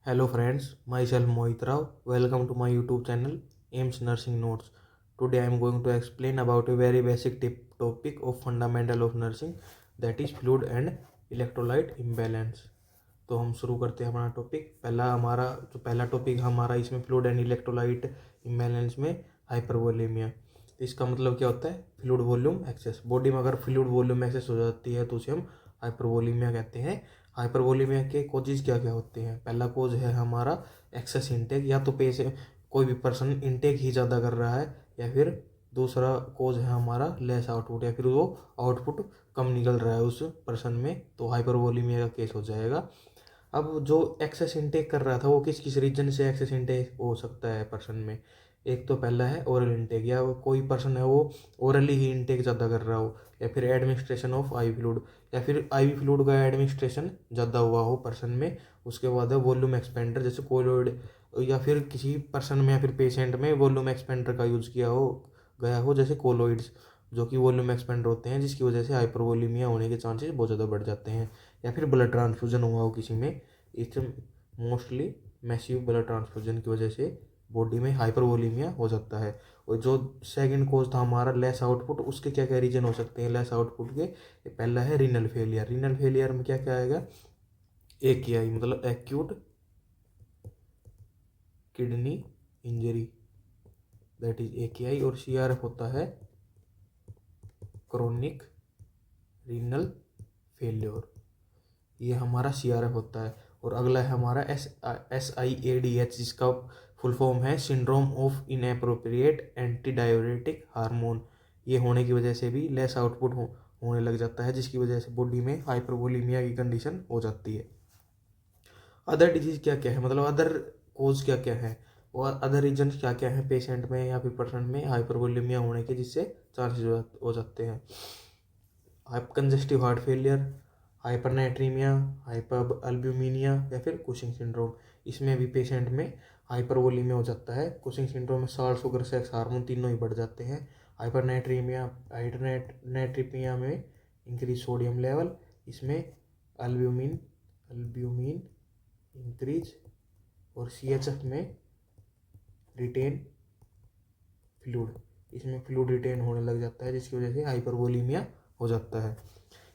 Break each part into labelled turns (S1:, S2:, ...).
S1: Hello friends, myself Mohit Rao. Welcome to my YouTube channel AIMS Nursing Notes. Today I am going to explain about a very basic topic of fundamental of nursing, that is fluid and electrolyte imbalance. तो हम शुरू करते हैं अपना topic. पहला topic हमारा इसमें fluid and electrolyte imbalance में हाइपरवोलेमिया। तो इसका मतलब क्या होता है? Fluid volume access. बॉडी में अगर फ्लूइड वॉल्यूम एक्सेस हो जाती है तो उसे हम हाइपरवोलेमिया कहते हैं। हाइपरवोलेमिया के कोजेज क्या क्या होते हैं? पहला कोज है हमारा एक्सेस इंटेक, या तो कोई भी पर्सन इंटेक ही ज़्यादा कर रहा है, या फिर दूसरा कोज है हमारा लेस आउटपुट, या फिर वो आउटपुट कम निकल रहा है उस पर्सन में, तो हाइपरवोलेमिया का केस हो जाएगा। अब जो एक्सेस इंटेक कर रहा था वो किस किस रीजन से एक्सेस इंटेक हो सकता है पर्सन में? एक तो पहला है ओरल इंटेक, या कोई पर्सन है वो ओरली ही इंटेक ज़्यादा कर रहा हो, या फिर एडमिनिस्ट्रेशन ऑफ आई फ्लूइड, या फिर आई फ्लूइड का एडमिनिस्ट्रेशन ज़्यादा हुआ हो पर्सन में। उसके बाद है वॉल्यूम एक्सपेंडर, जैसे कोलोइड, या फिर किसी पर्सन में या फिर पेशेंट में वॉल्यूम एक्सपेंडर का यूज़ गया हो, जैसे कोलोइड्स, जो कि वॉल्यूम एक्सपेंडर होते हैं, जिसकी वजह से हाइपरवोलेमिया होने के चांसेस बहुत ज़्यादा बढ़ जाते हैं। या फिर ब्लड ट्रांसफ्यूजन हुआ हो किसी में, इससे मोस्टली मैसिव ब्लड ट्रांसफ्यूजन की वजह से बॉडी में हाइपरवोलेमिया हो जाता है। और जो सेकंड कोज था हमारा लेस आउटपुट, उसके क्या क्या रीजन हो सकते हैं लेस आउटपुट के? पहला है रीनल फेलियर। रीनल फेलियर में क्या क्या आएगा? AKI मतलब acute kidney injury, that is AKI। और CRF होता है क्रोनिक रीनल फेलियर, ये हमारा CRF होता है। और अगला है हमारा SIADH, जिसका फुल फॉर्म है syndrome of inappropriate anti diuretic hormone. ये होने की वजह से भी लेस आउटपुट होने लग जाता है, जिसकी वजह से बॉडी में हाइपरवोलेमिया की कंडीशन हो जाती है। अदर डिजीज क्या क्या है, मतलब अदर कोज क्या क्या है, और अदर रीजन क्या क्या है पेशेंट में या फिर पर्सन में हाइपरवोलेमिया होने के, जिससे चांसेस हो जाते हैं? कंजेस्टिव हार्ट फेलियर, हाइपरनाइट्रीमिया, हाइपर अल्ब्यूमिनिया, या फिर कुशिंग सिंड्रोम। इसमें भी पेशेंट में हाइपरवोलेमिया हो जाता है। कुशिंग सिंड्रोम में साल्ट, शुगर, सेक्स हार्मोन तीनों ही बढ़ जाते हैं। हाइपरनाइट्रीमिया में इंक्रीज सोडियम लेवल, इसमें अल्ब्यूमिन अल्ब्यूमिन इंक्रीज, और CHF में रिटेन फ्लूइड, इसमें फ्लूइड रिटेन होने लग जाता है, जिसकी वजह से हाइपरवोलेमिया हो जाता है।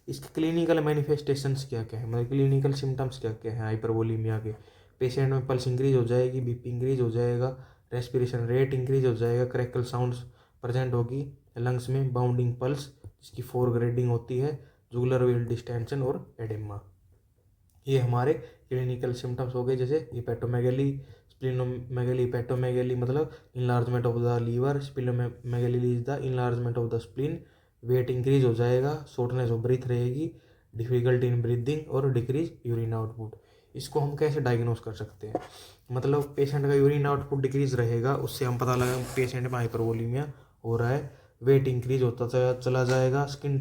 S1: इसके क्लिनिकल मैनिफेस्टेशंस क्या क्या है, मतलब क्लिनिकल सिम्टम्स क्या क्या है हाइपरवोलेमिया के? पेशेंट में पल्स इंक्रीज हो जाएगी, BP इंक्रीज हो जाएगा, रेस्पिरेशन रेट इंक्रीज हो जाएगा, क्रैकल साउंड्स प्रेजेंट होगी लंग्स में, बाउंडिंग पल्स जिसकी 4 ग्रेडिंग होती है, जुगुलर वेल डिस्टेंशन और एडेमा। ये हमारे क्लिनिकल सिम्टम्स हो गए। जैसे हिपेटोमेगली, स्प्लीनोमेगली। हिपेटोमेगली मतलब enlargement of the liver, splenomegaly is the enlargement of the spleen, weight increase हो जाएगा, शॉर्टनेस ऑफ ब्रीथ रहेगी, डिफिकल्टी इन ब्रीदिंग और डिक्रीज यूरिन आउटपुट। इसको हम कैसे डायग्नोस कर सकते हैं? मतलब पेशेंट का यूरिन आउटपुट डिक्रीज रहेगा, उससे हम पता लगा पेशेंट में हाइपरवोलेमिया हो रहा है। वेट इंक्रीज होता चला जाएगा, स्किन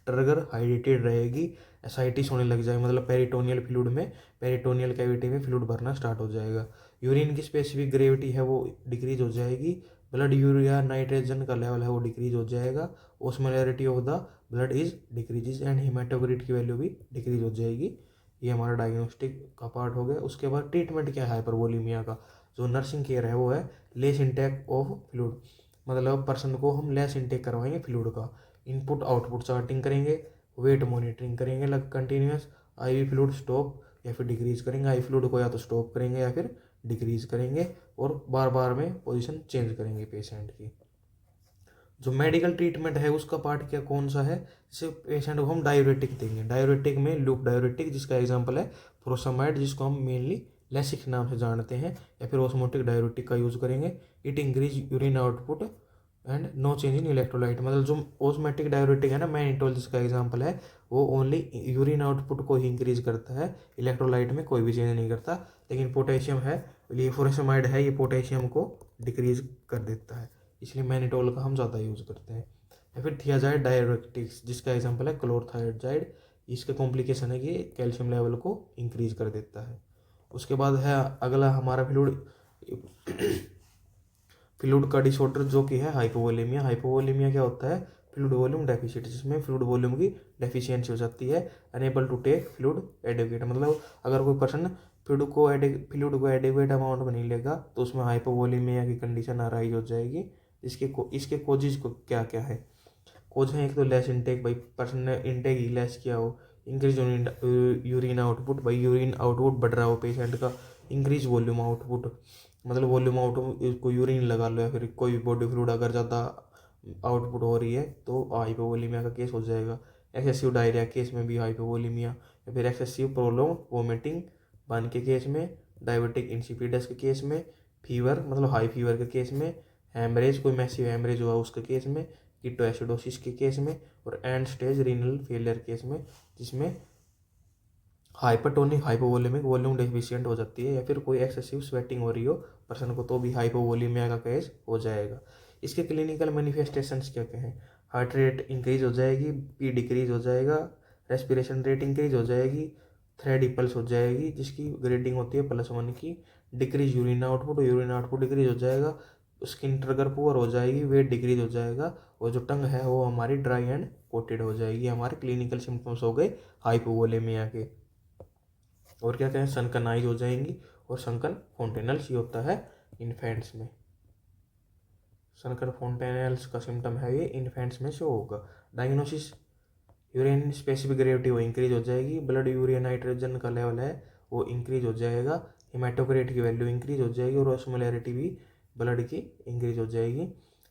S1: ट्रिगर हाइड्रेटेड रहेगी, एसाइटिस होने लग जाएगा, मतलब पेरिटोनियल फ्लूइड में, पेरिटोनियल कैविटी में फ्लूइड भरना स्टार्ट हो जाएगा। यूरिन की स्पेसिफिक ग्रेविटी है वो डिक्रीज हो जाएगी, ब्लड यूरिया नाइट्रोजन का लेवल है वो डिक्रीज हो जाएगा, osmolarity of the blood is decreases, and haematocrit की वैल्यू भी डिक्रीज हो जाएगी। ये हमारा डायग्नोस्टिक का पार्ट हो गया। उसके बाद ट्रीटमेंट क्या है हाइपरवोलेमिया का? जो नर्सिंग केयर है वो है लेस इंटेक ऑफ फ्लूइड, मतलब पर्सन को हम लेस इंटेक करवाएंगे फ्लूइड का। इनपुट आउटपुट चार्टिंग करेंगे, वेट मॉनिटरिंग करेंगे लग कंटिन्यूस, IV फ्लूइड स्टॉप या फिर डिक्रीज करेंगे, आई फ्लूइड को या तो स्टॉप करेंगे या फिर डिक्रीज करेंगे, और बार बार में पोजीशन चेंज करेंगे पेशेंट की। जो मेडिकल ट्रीटमेंट है उसका पार्ट क्या कौन सा है? जैसे पेशेंट को हम डायूरेटिक देंगे, डायूरेटिक में लूप डायूरेटिक, जिसका एग्जांपल है फ्रोसामाइड, जिसको हम मेनली लेसिक नाम से जानते हैं, या फिर ऑस्मोटिक डायूरेटिक का यूज़ करेंगे। It increase urine output and no change in electrolyte, मतलब जो ऑस्मोटिक डायूरेटिक है ना, मैनिटोल जिसका एग्जांपल है, वो ओनली यूरिन आउटपुट को ही इंक्रीज करता है, इलेक्ट्रोलाइट में कोई भी चेंज नहीं करता। लेकिन पोटेशियम है, ये फुरोसामाइड है, ये पोटेशियम को डिक्रीज कर देता है, इसलिए मैनिटोल का हम ज़्यादा यूज़ करते हैं। या फिर थियाजाइड डायरेटिक्स, जिसका एग्जांपल है क्लोरथाइजाइड, इसके कॉम्प्लिकेशन है कि कैल्शियम लेवल को इंक्रीज कर देता है। उसके बाद है अगला हमारा फ्लूइड का डिसऑर्डर, जो कि है हाइपोवोलेमिया। हाइपोवोलेमिया क्या होता है? फ्लूइड वॉल्यूम डेफिसिट, जिसमें फ्लूइड वॉल्यूम की डेफिशिएंसी हो जाती है। Unable to take fluid adequate, मतलब अगर कोई पर्सन फ्लूइड को एडिक्वेट अमाउंट में नहीं लेगा तो उसमें हाइपोवोलेमिया की कंडीशन अराइज हो जाएगी। इसके कोजिज को क्या क्या है? कोज है एक तो लेस इनटेक, भाई पर्सन ने इनटेक ही लेस किया हो। इंक्रीज यूरिन आउटपुट, भाई यूरिन आउटपुट बढ़ रहा हो पेशेंट का। इंक्रीज वॉल्यूम आउटपुट, मतलब वॉल्यूम आउटपुट को यूरिन लगा लो, या फिर कोई भी बॉडी फ्लूइड अगर ज़्यादा आउटपुट हो रही है तो हाइपोवोलेमिया का केस हो जाएगा। एक्सेसिव डायरिया केस में भी हाइपोवोलेमिया, या फिर एक्सेसिव प्रोलॉन्ग वोमिटिंग बन के केस में, डायबिटिक इंसिपिडस के केस में, फीवर मतलब हाई फीवर के केस में, हेमरेज कोई मैसिव हेमरेज हुआ उसके केस में, कीटोएसिडोसिस के केस में, और and stage renal failure case में, जिसमें हाइपरटोनिक हाइपोवोलेमिक वॉल्यूम डेफिशिएंट हो जाती है, या फिर कोई एक्सेसिव स्वेटिंग हो रही हो पर्सन को, तो भी हाइपोवोलेमिया का केस हो जाएगा। इसके क्लिनिकल मैनिफेस्टेशंस क्या क्या हैं? हार्ट रेट इंक्रीज हो जाएगी, पी डिक्रीज हो जाएगा, रेस्पिरेशन रेट इंक्रीज हो जाएगी, थ्रेड इपल्स हो जाएगी जिसकी ग्रेडिंग होती है +1 की, डिक्रीज यूरिन आउटपुट डिक्रीज हो जाएगा, स्किन ट्रिगर पुअर हो जाएगी, वेट डिक्रीज हो जाएगा, और जो टंग है वो हमारी ड्राई एंड कोटेड हो जाएगी। हमारे क्लिनिकल सिम्टम्स हो गए हाइपोवोलेमिया के। और क्या कहें, सनकन आइज हो जाएंगी, और सनकन फोंटेनल्स ही होता है इन्फेंट्स में। सनकन फोंटेनल्स का सिम्टम है ये इन्फेंट्स में शो होगा। डायग्नोसिस, यूरिन स्पेसिफिक ग्रेविटी वो इंक्रीज हो जाएगी, ब्लड यूरिया नाइट्रोजन का लेवल है वो इंक्रीज हो जाएगा, हिमेटोक्रेट की वैल्यू इंक्रीज हो जाएगी, और ऑस्मोलैरिटी भी ब्लड की इंक्रीज हो जाएगी।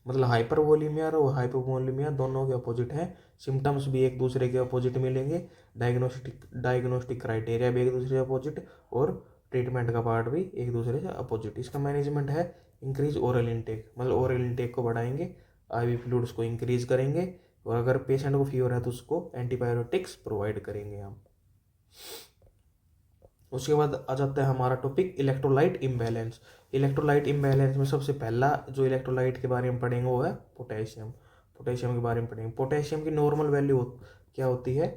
S1: मतलब हाइपरवोलेमिया और हाइपोवोलेमिया दोनों के अपोजिट हैं, सिम्टम्स भी एक दूसरे के अपोजिट मिलेंगे, डायग्नोस्टिक क्राइटेरिया भी एक दूसरे से अपोजिट, और ट्रीटमेंट का पार्ट भी एक दूसरे से अपोजिट। इसका मैनेजमेंट है इंक्रीज ओरल इनटेक, मतलब ओरल इनटेक को बढ़ाएंगे, आईवी फ्लूइड्स को इंक्रीज करेंगे, और अगर पेशेंट को फीवर है तो उसको एंटीबायोटिक्स प्रोवाइड करेंगे हम। उसके बाद आ जाता है हमारा topic electrolyte imbalance. Electrolyte imbalance में सबसे पहला जो इलेक्ट्रोलाइट के बारे में पढ़ेंगे वो है पोटेशियम। पोटेशियम के बारे में पढ़ेंगे। पोटेशियम की नॉर्मल वैल्यू क्या होती है?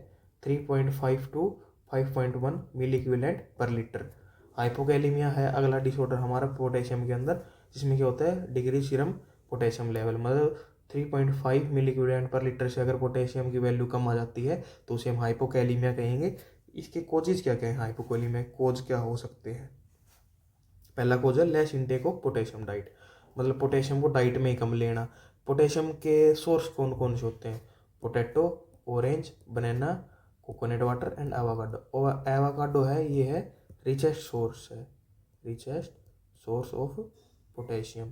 S1: 3.5 to 5.1 milliequivalent per litre. Hypokalaemia है अगला डिसऑर्डर हमारा पोटेशियम के अंदर, जिसमें क्या होता है डिग्री सीरम पोटेशियम लेवल, मतलब 3.5 मिली इक्विवेलेंट पर लीटर से अगर पोटेशियम की वैल्यू कम आ जाती है तो उसे हम हाइपोकैलिमिया कहेंगे। इसके कोजेज क्या क्या है? हाइपोकोली में कोज क्या हो सकते हैं? पहला कोज है less intake of potassium diet, मतलब पोटेशियम को डाइट में ही कम लेना। पोटेशियम के सोर्स कौन कौन से होते हैं? Potato, orange, banana, coconut water and avocado. और एवोकाडो है ये है richest source of potassium.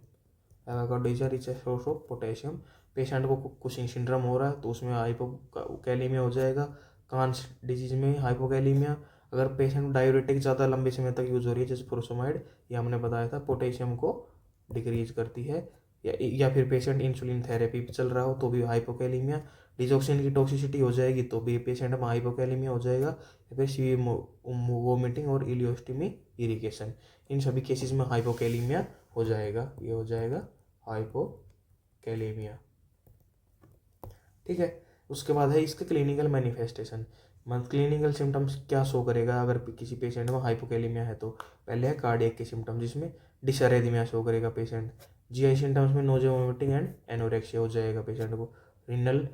S1: Avocado is a richest source of potassium. Patient को कुशिंग सिंड्रोम हो रहा है तो उसमें हाइपोकैलिमिया हो जाएगा। कांस डिजीज में हाइपोकैलिमिया। अगर पेशेंट डायूरेटिक ज़्यादा लंबे समय तक यूज़ हो रही है जैसे फुरोसमाइड, ये हमने बताया था पोटेशियम को डिक्रीज करती है, या फिर पेशेंट इंसुलिन थेरेपी पे चल रहा हो तो भी हाइपोकैलिमिया। डिजॉक्सिन की टॉक्सिसिटी हो जाएगी तो भी पेशेंट में हाइपोकैलिमिया हो जाएगा, या फिर सीवियर वोमिटिंग और इलियोस्टमी इरिगेशन, इन सभी केसेस में हाइपोकैलिमिया हो जाएगा। ये हो जाएगा हाइपोकैलिमिया। ठीक है। उसके बाद है इसके क्लिनिकल मैनिफेस्टेशन, मतलब क्लिनिकल सिम्टम्स क्या शो करेगा अगर किसी पेशेंट में हाइपोकैलिमिया है तो? पहले है कार्डियक के सिम्टम, जिसमें डिसअरेथमिया शो करेगा पेशेंट। जीआई सिम्टम्स में नोजिया, वोमिटिंग एंड एनोरेक्सिया हो जाएगा पेशेंट को। रीनल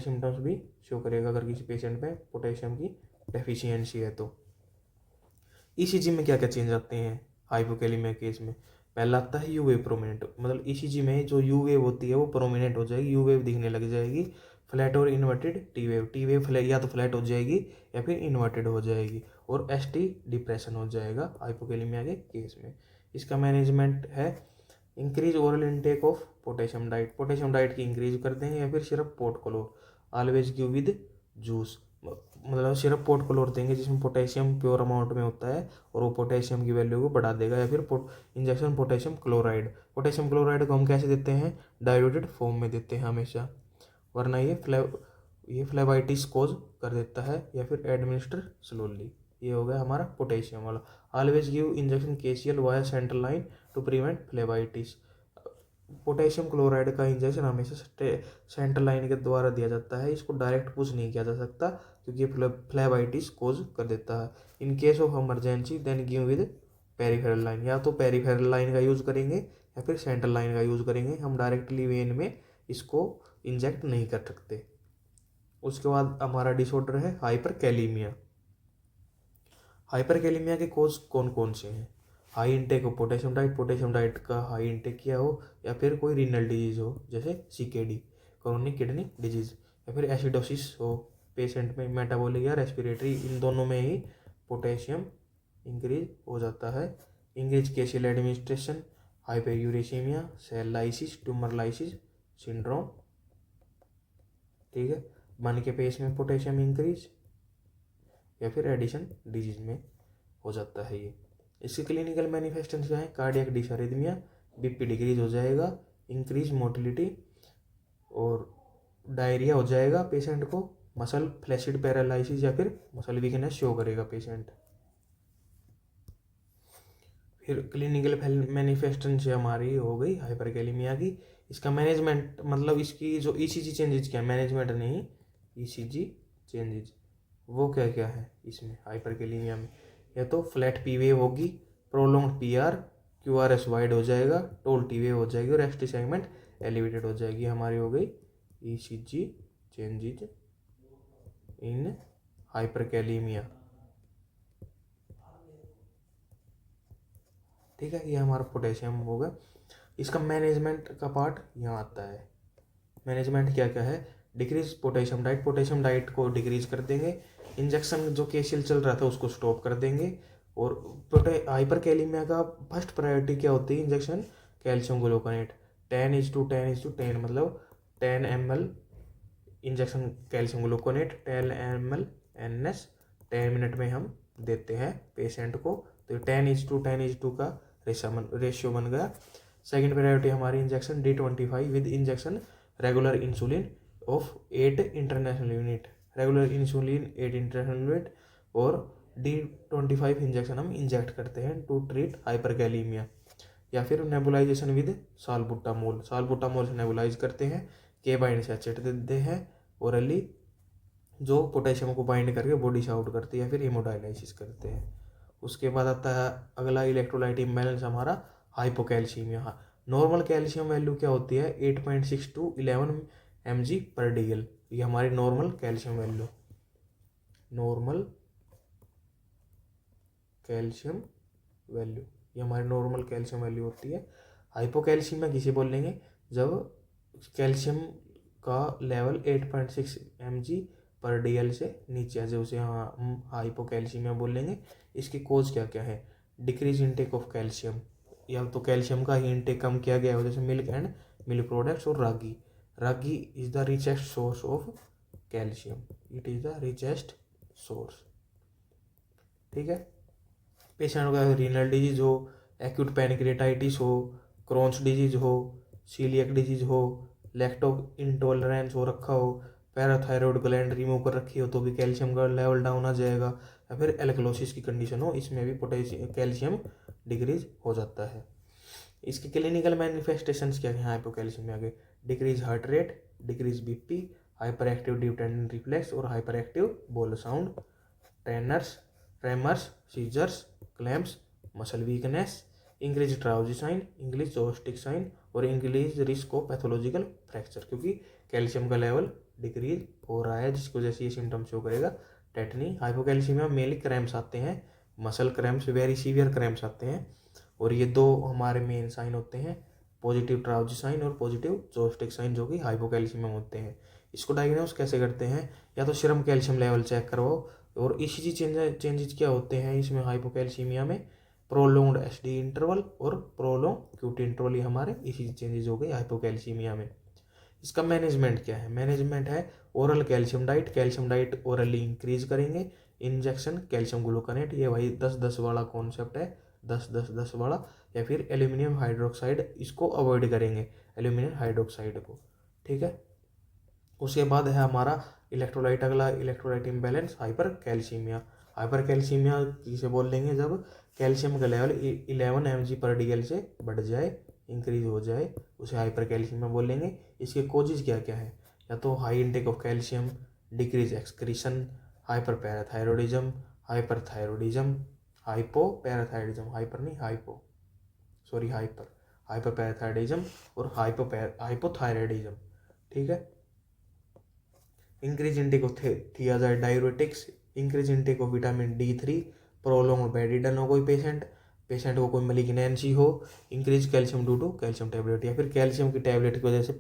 S1: सिम्टम्स भी शो करेगा अगर किसी पेशेंट में पोटेशियम की डेफिशिएंसी है तो। ईसीजी में क्या क्या चेंज आते हैं हाइपोकैलिमिया केस में? पहला आता है यू वेव प्रोमिनेंट, मतलब ईसीजी में जो यू वेव होती है वो प्रोमिनेंट हो जाएगी, यू वेव दिखने लग जाएगी। फ्लैट और इन्वर्टेड टी वेव या तो फ्लैट हो जाएगी या फिर इन्वर्टेड हो जाएगी, और एसटी डिप्रेशन हो जाएगा हाइपोकैलिमिया के केस में। इसका मैनेजमेंट है increase oral intake of potassium diet, potassium diet की इंक्रीज कर देंगे, या फिर सिर्फ pot chlor always give with juice, मतलब सिर्फ पोट क्लोर देंगे जिसमें पोटेशियम प्योर अमाउंट में होता है और वो पोटेशियम की वैल्यू को बढ़ा देगा, या फिर injection potassium chloride. Potassium chloride को हम कैसे देते हैं? डाइल्यूटेड फॉर्म में देते हैं हमेशा, वरना ये फ्लेबाइटिस कोज कर देता है, या फिर एडमिनिस्टर स्लोली। ये हो गया हमारा पोटेशियम वाला। Always give injection KCL via central line to prevent phlebitis. Potassium chloride का इंजेक्शन हमेशा सेंट्रल लाइन के द्वारा दिया जाता है, इसको डायरेक्ट पुश नहीं किया जा सकता क्योंकि फ्लेबाइटिस कोज कर देता है। In case of emergency then give with peripheral line, या तो पेरिफेरल लाइन का यूज़ करेंगे या फिर सेंट्रल लाइन का यूज़ करेंगे। हम डायरेक्टली वेन में इसको इंजेक्ट नहीं कर सकते। उसके बाद हमारा डिसऑर्डर है हाइपरकैलीमिया। हाइपरकैलीमिया के कोज कौन कौन से हैं? High intake of potassium diet का हाई इंटेक किया हो, या फिर कोई रीनल डिजीज हो जैसे CKD, क्रोनिक किडनी डिजीज, या फिर एसिडोसिस हो पेशेंट में, मेटाबॉलिक या रेस्पिरेटरी, इन दोनों में ही पोटेशियम इंक्रीज हो जाता है। Increase calcium administration, hyperuricaemia, cell lysis, tumour lysis syndrome. ठीक है, मन के पेश में पोटेशियम इंक्रीज या फिर एडिशन डिजीज में हो जाता है ये। इसके क्लिनिकल मैनिफेस्टेशन क्या है? कार्डियक डिसअरिथमिया, BP डिक्रीज हो जाएगा, इंक्रीज मोटिलिटी और डायरिया हो जाएगा पेशेंट को, मसल फ्लैसिड पैरालिसिस या फिर मसल वीकनेस शो करेगा पेशेंट। फिर क्लिनिकल मैनिफेस्टेशन से हमारी हो गई हाइपरकैलेमिया की। इसका मैनेजमेंट मतलब इसकी जो ECG चेंजेज क्या है, मैनेजमेंट नहीं, ECG चेंजेज वो क्या क्या है इसमें हाइपरकैलेमिया में? या तो फ्लैट P वेव होगी, प्रोलॉन्ग PR, QRS वाइड हो जाएगा, टोल T वेव हो जाएगी और ST सेगमेंट एलिवेटेड हो जाएगी। हमारी हो गई ECG चेंजेज इन हाइपरकैलेमिया। ठीक है, ये हमारा पोटेशियम होगा। इसका मैनेजमेंट का पार्ट यहाँ आता है। मैनेजमेंट क्या क्या है? डिक्रीज पोटेशियम डाइट को डिक्रीज कर देंगे, इंजेक्शन जो केसीएल चल रहा था उसको स्टॉप कर देंगे। और हाइपरकैलेमिया का फर्स्ट प्रायोरिटी क्या होती है? इंजेक्शन कैल्शियम ग्लूकोनेट 10:10:10 मतलब 10 ml injection calcium gluconate 10 ml NS 10 minute में हम देते हैं पेशेंट को। तो 10:10:2 का रेशियो बन गया। सेकेंड प्रायोरिटी हमारी injection D25 with injection regular insulin of 8 international unit, regular insulin 8 international unit, और D25 इंजेक्शन हम इंजेक्ट करते हैं टू ट्रीट हाइपरकैलेमिया। या फिर नेबुलाइजेशन विद सालबुटामोल से नेबुलाइज करते हैं, के बाइंड से एचेट देते हैं ओरली, जो पोटेशियम को बाइंड करके बॉडी से आउट करती है, या फिर हेमोडायलिसिस करते हैं। उसके बाद आता है अगला इलेक्ट्रोलाइट इम्बैलेंस हमारा हाइपोकैल्सीमिया। नॉर्मल कैल्शियम वैल्यू क्या होती है? 8.6 to 11 mg/dl, ये हमारी normal calcium value, normal calcium value, ये हमारी नॉर्मल कैल्शियम वैल्यू होती है। हाइपोकैल्सीमिया किसे बोलेंगे? जब कैल्शियम का लेवल 8.6 mg/dl से नीचे आ जाए उसे हम हाइपोकैल्सीमिया बोलेंगे। इसकी कोज क्या क्या है? डिक्रीज इनटेक ऑफ कैल्शियम, या तो कैल्शियम का ही इनटेक कम किया गया हो, जैसे मिल्क एंड मिल्क प्रोडक्ट्स और ragi is the richest source of calcium, it is the richest source. ठीक है, पेशेंट का रीनल डिजीज हो, एक्यूट पैनक्रेटाइटिस हो, क्रॉन्स डिजीज हो, सीलियक डिजीज हो, लैक्टो इंटॉलरेंस हो रखा हो, पैराथायरॉयड ग्लैंड रिमूव कर रखी हो तो भी कैल्शियम का लेवल डाउन आ जाएगा, या फिर एल्कलोसिस की कंडीशन हो, इसमें भी पोटेशियम कैल्शियम डिक्रीज हो जाता है। इसके क्लिनिकल मैनिफेस्टेशंस क्या है हाइपोकैल्शियमिया के? Decrease heart rate, decrease BP, hyper active deep tendon reflex और hyper active bowel sound, tremors, seizures, clamps, muscle weakness, increase Trousseau sign, increase Chvostek sign, और increase risk of pathological fracture, क्योंकि calcium का level decrease हो रहा है, जिसकी वजह से ये सिम्टम शो करेगा। टेटनी। हाइपोकैल्शियमिया मेनली क्रैम्प्स आते हैं, muscle cramps, very severe cramps आते हैं, और ये दो हमारे मेन साइन होते हैं, पॉजिटिव ड्राउजी साइन और पॉजिटिव जोस्टिक साइन, जो कि हाइपोकैल्शियम होते हैं। इसको डायग्नोस कैसे करते हैं? या तो सीरम कैल्शियम लेवल चेक करवाओ, और ECG चेंजेस क्या होते हैं इसमें हाइपोकैल्सीमिया में? प्रोलोंग्ड SD इंटरवल और प्रोलोंग QT इंटरवल, ये हमारे ECG चेंजेस हो गए हाइपोकैल्सीमिया में। इसका मैनेजमेंट क्या है? मैनेजमेंट है oral calcium diet orally increase करेंगे, इंजेक्शन कैल्शियम ग्लूकोनेट, ये वही 10-10 वाला कॉन्सेप्ट है, 10-10-10 वाला, या फिर एल्यूमिनियम हाइड्रोक्साइड, इसको अवॉइड करेंगे एल्यूमिनियम हाइड्रोक्साइड को। ठीक है, उसके बाद है हमारा इलेक्ट्रोलाइट, अगला इलेक्ट्रोलाइट इम्बैलेंस हाइपर कैल्सीमिया किसे बोल देंगे? जब कैल्शियम का लेवल 11 mg/dl से बढ़ जाए, इंक्रीज हो जाए, उसे हाइपर कैल्सीमिया बोलेंगे। इसके कोजेज क्या क्या है? या तो high intake of calcium, decrease excretion, hyper parathyroidism, hyper parathyroidism और हाइपोथायरॉयडिज्म। ठीक है, increase intake of thiazide diuretics, increase intake of vitamin D3, prolong bedridden हो कोई पेशेंट को कोई मलिग्नेंसी हो, increase calcium due to calcium tablet, या फिर कैल्शियम की टैबलेट की वजह से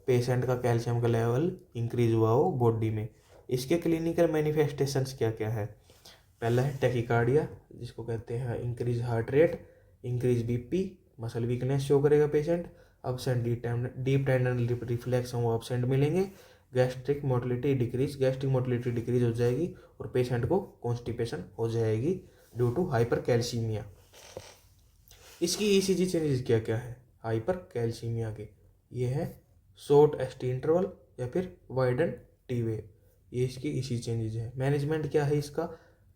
S1: पेशेंट का कैल्शियम का लेवल इंक्रीज हुआ हो बॉडी में। इसके क्लिनिकल मैनिफेस्टेशंस क्या क्या है? पहला है टैकीकार्डिया, जिसको कहते हैं increase heart rate, increase BP, muscle weakness show करेगा patient, absent deep tendon reflex वो अब्सेंट मिलेंगे, गैस्ट्रिक मोटिलिटी डिक्रीज हो जाएगी, और पेशेंट को कॉन्स्टिपेशन हो जाएगी ड्यू टू हाइपर कैल्सीमिया। इसकी ईसीजी चेंजेस क्या क्या है हाइपर कैल्सीमिया के? ये है शॉर्ट एसटी इंटरवल या फिर वाइडन टी वेव, ये इसकी इसी चेंजेस है। मैनेजमेंट क्या है इसका?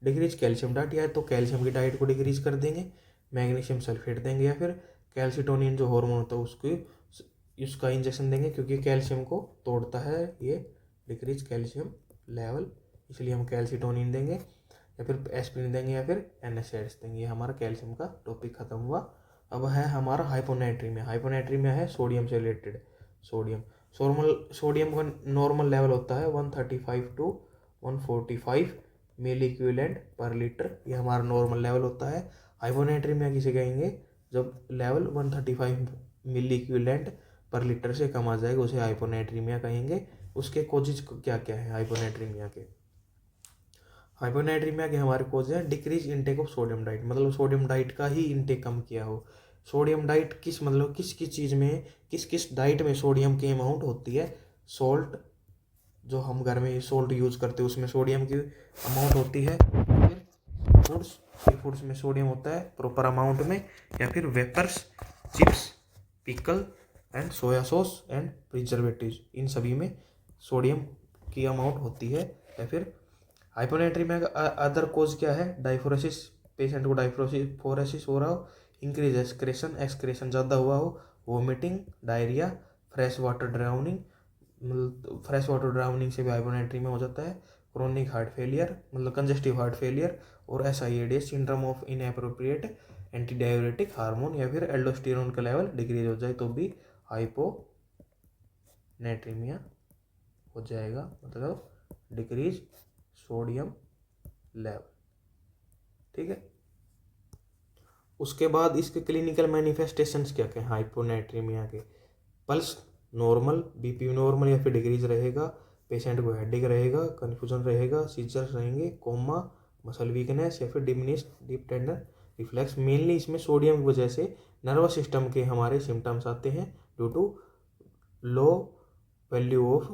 S1: डिक्रीज कैल्शियम डाइट, या तो कैल्शियम की डाइट को डिक्रीज कर देंगे, मैग्नीशियम सल्फेट देंगे, या फिर कैल्सिटोनिन जो हार्मोन होता है उसका इंजेक्शन देंगे, क्योंकि कैल्शियम को तोड़ता है ये डिक्रीज कैल्शियम लेवल, इसलिए हम कैल्सिटोनिन देंगे, या फिर एस्पिरिन देंगे, या फिर NSAIDs देंगे। ये हमारा कैल्शियम का टॉपिक खत्म हुआ। अब है हमारा हाइपोनाइट्रीमिया। हाइपोनाइट्रीमिया है सोडियम से रिलेटेड। सोडियम का नॉर्मल लेवल होता है 135 to 145 milliequivalent per litre, ये हमारा नॉर्मल लेवल होता है। हाइपोनाइट्रीमिया किसे कहेंगे? जब लेवल 135 मिली इक्विवेलेंट पर लीटर से कम आ जाएगा उसे हाइपोनाइट्रीमिया कहेंगे। उसके कोजेज क्या क्या है हाइपोनाइट्रीमिया के? हाइपोनाइट्रीमिया के हमारे कोज हैं decrease intake of sodium diet, मतलब सोडियम डाइट का ही इनटेक कम किया हो। सोडियम डाइट किस किस चीज़ में, किस डाइट में सोडियम की अमाउंट होती है? सॉल्ट, जो हम घर में सॉल्ट यूज़ करते हैं उसमें सोडियम की अमाउंट होती है, फिर फूड्स में सोडियम होता है प्रॉपर अमाउंट में, या फिर wafers, chips, pickle and soya sauce and preservatives, इन सभी में सोडियम की अमाउंट होती है। या फिर हाइपोनाइट्रीमिया का अदर कोज क्या है? डाइफोरेसिस, पेशेंट को डाइफोरेसिस हो रहा हो, इंक्रीज एक्सक्रेशन ज़्यादा हुआ हो, vomiting, diarrhoea, fresh water drowning से भी हाइपोनाइट्रीमिया हो जाता है, क्रोनिक हार्ट फेलियर मतलब कंजेस्टिव हार्ट फेलियर, और SIADS syndrome of inappropriate anti diuretic hormone, या फिर एल्डोस्टेरोन का लेवल डिक्रीज हो जाए तो भी हाइपोनाइट्रीमिया हो जाएगा, मतलब डिक्रीज सोडियम लेवल। ठीक है, उसके बाद इसके क्लिनिकल मैनिफेस्टेशंस क्या क्या हैं हाइपोनाइट्रीमिया के? पल्स नॉर्मल, बीपी नॉर्मल या फिर डिक्रीज रहेगा, पेशेंट को हेडेक रहेगा, कन्फ्यूजन रहेगा, सीजर्स रहेंगे, कोमा, मसल वीकनेस, या फिर diminished deep tendon reflex. Mainly इसमें सोडियम की वजह से नर्वस सिस्टम के हमारे सिम्टम्स आते हैं due to low value of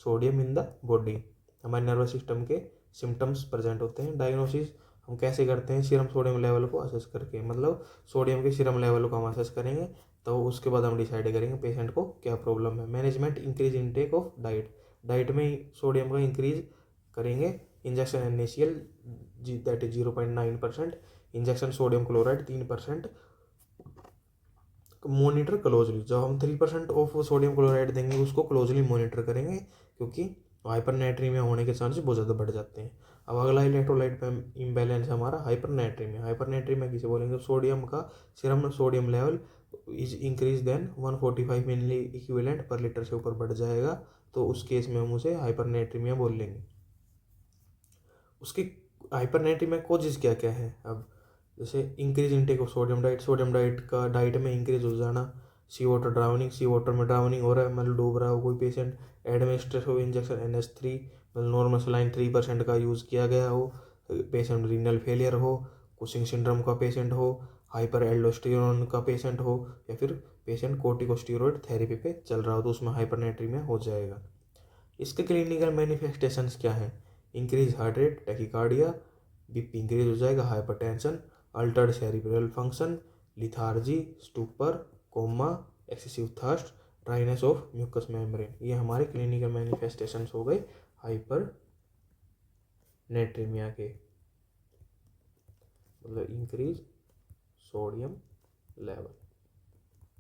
S1: sodium in the body, हमारे नर्वस सिस्टम के सिम्टम्स प्रेजेंट होते हैं। डायग्नोसिस हम कैसे करते हैं? सीरम सोडियम लेवल को असेस करके, मतलब सोडियम के सीरम लेवल को हम असेस करेंगे, तो उसके बाद हम डिसाइड करेंगे पेशेंट को क्या प्रॉब्लम है। Management increase intake of diet में सोडियम का इंक्रीज करेंगे। Injection NaCl that is 0.9%, injection sodium chloride 3%, monitor closely. जब हम 3% ऑफ सोडियम क्लोराइड देंगे उसको क्लोजली मॉनिटर करेंगे, क्योंकि हाइपरनाइट्रीमिया होने के चांसेस बहुत ज़्यादा बढ़ जाते हैं। अब अगला इलेक्ट्रोलाइट पे इम्बैलेंस हमारा हाइपरनाइट्रीमिया। हाइपरनाइट्रीमिया किसे बोलेंगे? सोडियम का serum sodium level is increase than 145 milliequivalent per litre से ऊपर बढ़ जाएगा, तो उस केस में हम उसे हाइपरनाइट्रीमिया बोल लेंगे। उसकी हाइपरनाइट्रीमिया कोजेज क्या क्या है? अब जैसे increase intake of sodium diet का डाइट में इंक्रीज हो जाना, सी वाटर में ड्राउनिंग हो रहा है, मतलब डूब रहा हो कोई पेशेंट, एडमिनिस्ट्रेट हो इंजेक्शन NH3 मतलब नॉर्मल सलाइन 3% का यूज़ किया गया हो, पेशेंट रीनल फेलियर हो, कुशिंग सिंड्रोम का पेशेंट हो, हाइपर एल्डोस्टेरोन का पेशेंट हो, या फिर पेशेंट कोर्टिकोस्टेरॉइड थेरेपी पे चल रहा हो, तो उसमें हाइपरनाइट्रीमिया हो जाएगा। इसके क्लिनिकल मैनिफेस्टेशंस क्या है? Increase heart rate, tachycardia, BP increase हो जाएगा, hypertension, altered cerebral function, lethargy, stupor, coma, excessive thirst, dryness of mucous membrane. ये हमारे क्लिनिकल मैनिफेस्टेशंस हो गए हाइपरनेट्रीमिया के, मतलब इंक्रीज सोडियम लेवल।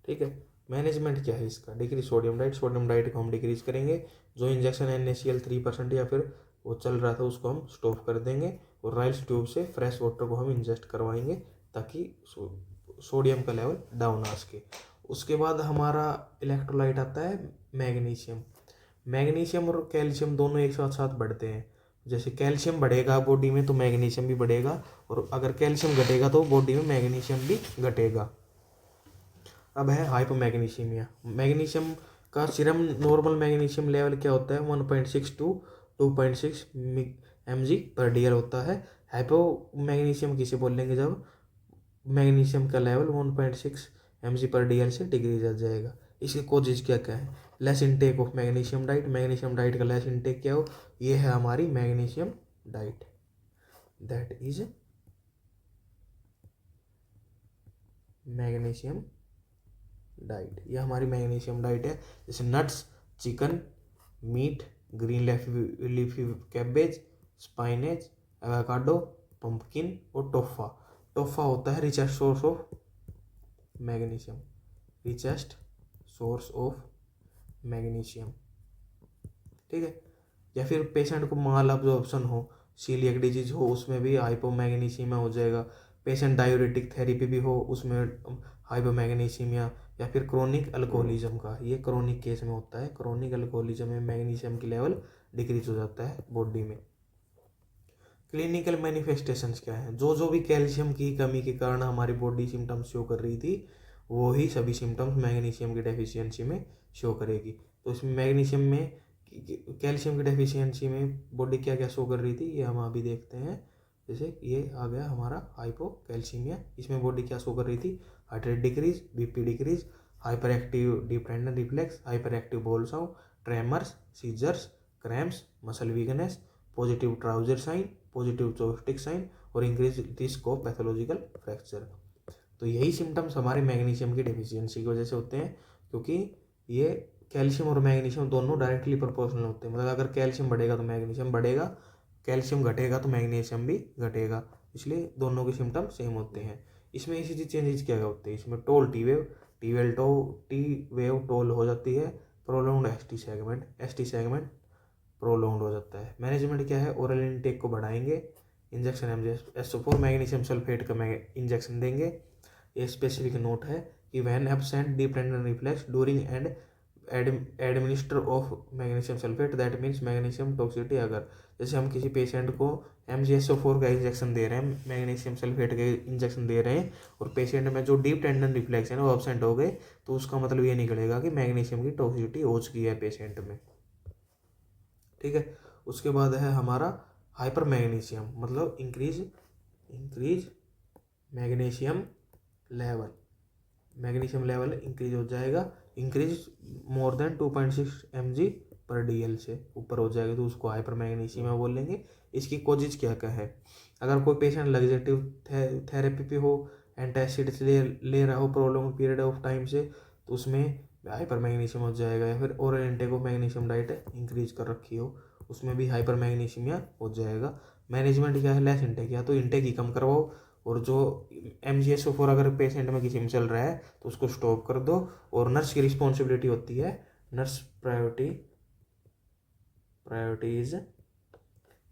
S1: ठीक है, मैनेजमेंट क्या है इसका? डिक्रीज सोडियम डाइट को हम डिक्रीज करेंगे, जो इंजेक्शन NaCl 3% या फिर वो चल रहा था उसको हम स्टॉप कर देंगे, और राइल्स ट्यूब से फ्रेश वाटर को हम इंजेस्ट करवाएंगे ताकि सोडियम का लेवल डाउन आ सके। उसके बाद हमारा इलेक्ट्रोलाइट आता है मैग्नीशियम। मैग्नीशियम और कैल्शियम दोनों एक साथ साथ बढ़ते हैं। जैसे कैल्शियम बढ़ेगा बॉडी में तो मैग्नीशियम भी बढ़ेगा, और अगर कैल्शियम घटेगा तो बॉडी में मैग्नीशियम भी घटेगा। अब है हाइपोमैग्नीशियमिया। मैग्नीशियम का सीरम नॉर्मल मैग्नीशियम लेवल क्या होता है, 1.6 टू 2.6 mg/dl होता है। हाइपोमैग्नीशियम किसे बोलेंगे, जब मैग्नीशियम का लेवल 1.6 mg/dl से डिक्रीज आ जाएगा। इसकी कोजेज क्या क्या है, less intake of magnesium diet. Magnesium diet का लेस इनटेक क्या हो, ये है हमारी magnesium diet, that is magnesium diet. ये हमारी मैग्नीशियम डाइट है। जैसे nuts, chicken, meat, green leafy cabbage, spinach, avocado, pumpkin और टोफा। टोफा होता है richest source of magnesium, richest source of magnesium. ठीक है। या फिर पेशेंट को माल अब्जॉर्प्शन हो, सीलियक डिजीज हो, उसमें भी हाइपोमैग्नीशियमिया हो जाएगा। पेशेंट डायूरेटिक थेरेपी भी हो, उसमें हाइपोमैग्नीशियमिया। या फिर क्रोनिक अल्कोहलिज्म का, ये क्रोनिक केस में होता है। क्रोनिक अल्कोहलिज्म में मैग्नीशियम की लेवल डिक्रीज हो जाता है बॉडी में। क्लिनिकल मैनिफेस्टेशंस क्या है, जो जो भी कैल्शियम की कमी के कारण हमारी बॉडी सिम्टम्स शो कर रही थी, वो ही सभी सिम्टम्स मैग्नीशियम की डेफिशिएंसी में शो करेगी। तो इसमें मैग्नीशियम में, कैल्शियम की डेफिशिएंसी में बॉडी क्या क्या शो कर रही थी, ये हम अभी देखते हैं। जैसे ये आ गया हमारा हाइपोकैल्सीमिया। इसमें बॉडी क्या शो कर रही थी, heart rate decrease, BP decrease, hyper active deep tendon reflex, hyper active bowel sound, tremors, seizures, cramps, muscle weakness, positive Trousseau sign, positive Chvostek sign, और increase risk of pathological fracture. तो यही symptoms हमारे magnesium की deficiency की वजह से होते हैं, क्योंकि ये कैल्शियम और मैग्नीशियम दोनों डायरेक्टली प्रोपोर्शनल होते हैं। मतलब अगर कैल्शियम बढ़ेगा तो मैग्नीशियम बढ़ेगा, कैल्शियम घटेगा तो मैग्नीशियम भी घटेगा, इसलिए दोनों के सिम्टम सेम होते हैं। इसमें इसी चेंजेस क्या होते हैं, इसमें टोल टी वेव टोल हो जाती है, prolonged S T segment prolonged हो जाता है। मैनेजमेंट क्या है, ओरल इनटेक को बढ़ाएंगे, इंजेक्शन MgSO4 मैग्नीशियम सल्फेट का इंजेक्शन देंगे। ये स्पेसिफिक नोट है कि when absent deep tendon reflex during and administer of magnesium sulphate, that means magnesium toxicity. अगर जैसे हम किसी पेशेंट को MgSO4 का इंजेक्शन दे रहे हैं, मैग्नीशियम सल्फेट के इंजेक्शन दे रहे हैं, और पेशेंट में जो डीप टेंडन रिफ्लेक्स है ना वो एब्सेंट हो गए, तो उसका मतलब ये निकलेगा कि मैग्नीशियम की टॉक्सिसिटी हो चुकी है पेशेंट में। ठीक है। उसके बाद है हमारा हाइपर मैग्नीशियम, मतलब increase magnesium level. Magnesium level increase हो जाएगा, इंक्रीज मोर देन 2.6 mg/dl से ऊपर हो जाएगा तो उसको हाइपर मैग्नीशियम बोलेंगे। इसकी कोजेज क्या क्या है, अगर कोई पेशेंट लग्जेटिव थेरेपी पे हो, एंटासिड्स ले रहा हो प्रोलॉन्ग पीरियड ऑफ टाइम से, तो उसमें हाइपर मैग्नीशियम हो जाएगा। या फिर oral intake of magnesium diet increase कर रखी हो, उसमें भी हाइपर मैग्नीशियमिया हो जाएगा। मैनेजमेंट क्या है, लेस इंटेक, या तो इंटेक ही कम करवाओ, और जो MgSO4 अगर पेशेंट में किसी में चल रहा है तो उसको स्टॉप कर दो। और नर्स की रिस्पॉन्सिबिलिटी होती है, nurse priority is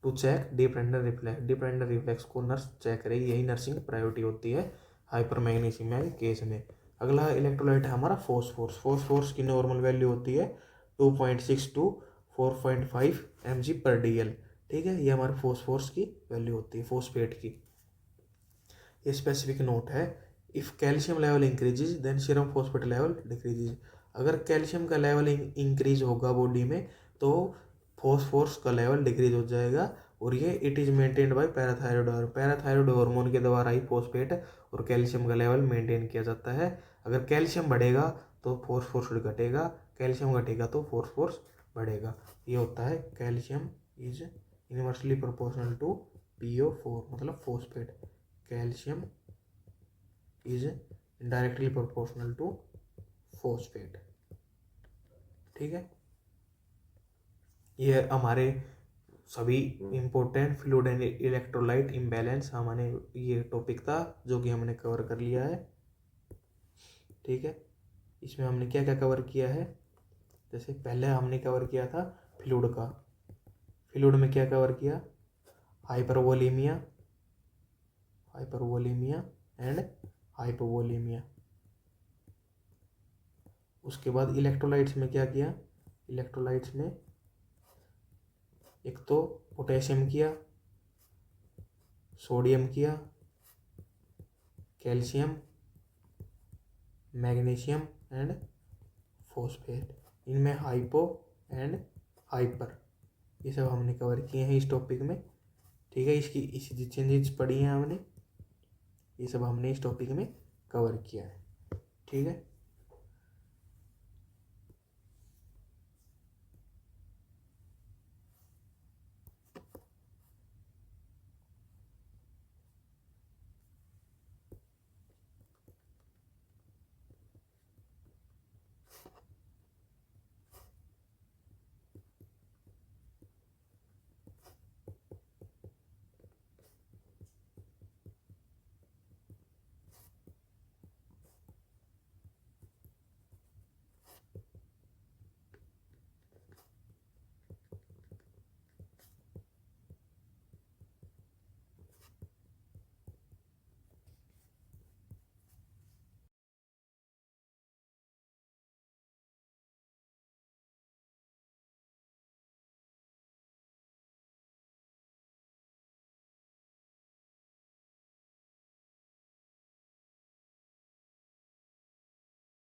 S1: to check deep tendon reflex को नर्स चेक करेगी, यही नर्सिंग प्रायोरिटी होती है हाइपर मैग्नीशियमिया के केस में। अगला इलेक्ट्रोलाइट है हमारा फॉस्फोरस। फॉस्फोरस की नॉर्मल वैल्यू होती है 2.6 टू 4.5 mg/dl। ठीक है, ये हमारे फॉस्फोरस की वैल्यू होती है, फॉस्फेट की। ये स्पेसिफिक नोट है, if calcium level increases then serum phosphate level decreases. अगर कैल्शियम का लेवल इंक्रीज होगा बॉडी में तो फॉस्फोरस का लेवल डिक्रीज हो जाएगा, और ये it is maintained by parathyroid hormone के द्वारा ही फॉस्फेट और कैल्शियम का लेवल मेंटेन किया जाता है। अगर कैल्शियम बढ़ेगा तो फॉस्फोरस घटेगा, कैल्शियम घटेगा तो फॉस्फोरस बढ़ेगा। ये होता है calcium is inversely proportional to PO4, मतलब phosphate. Calcium is directly proportional to phosphate. ठीक है, ये हमारे सभी important fluid and electrolyte imbalance हमारे ये टॉपिक था जो कि हमने कवर कर लिया है। ठीक है, इसमें हमने क्या क्या कवर किया है, जैसे पहले हमने कवर किया था फ्लूइड का। फ्लूइड में क्या कवर किया, हाइपरवोलीमिया एंड हाइपोवोलीमिया। उसके बाद इलेक्ट्रोलाइट्स में क्या किया, इलेक्ट्रोलाइट्स में एक तो पोटेशियम किया, सोडियम किया, कैल्शियम, मैग्नीशियम एंड फॉस्फेट। इनमें हाइपो एंड हाइपर, ये सब हमने कवर किए हैं इस टॉपिक में। ठीक है, इसी चेंजेस पढ़ी हैं हमने, ये सब हमने इस टॉपिक में कवर किया है। ठीक है।